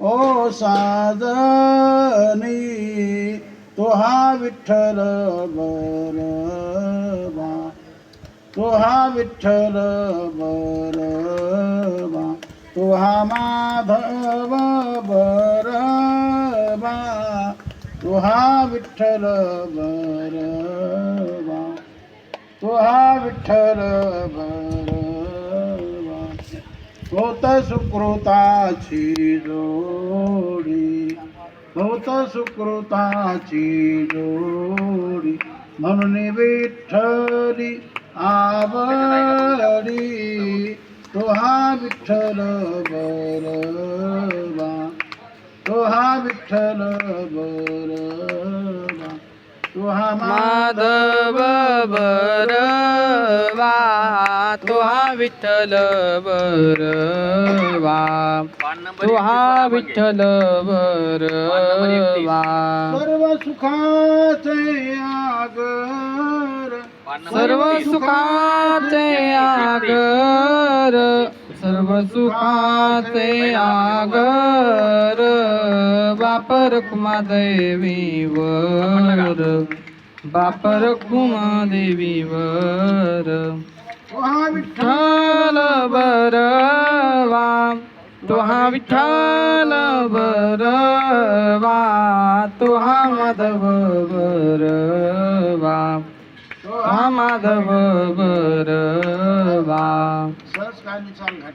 ओ साजनी तो हा विठ्ठल बरवा, तो हा विठ्ठल बरवा, तो हा माधव बरवा, तो हा विठ्ठल बरवा, तो हा विठ्ठल बरवा. होत सुकृताची जोडी, होत सुकृताची जोडी, म्हणून विठ्ठली आवडी, तो हा विठ्ठल बरवा, तो हा विठ्ठल बरवा, तो हा माधव बरवा, तो हा विठ्ठल बरवा, तो हा विठ्ठल बरवा. सर्व सुखाचे आगर, सर्व सुखाचे आगर, सर्व सुखाचे आगर, बापर कुमादेवीवर, बापर कुमादेवीवर. तो हा विठ्ठल बरवा, तो हा विठ्ठल बरवा, तो हा माधव बरवा, तो हा माधव बरवा. सहज काळजी चाल घाट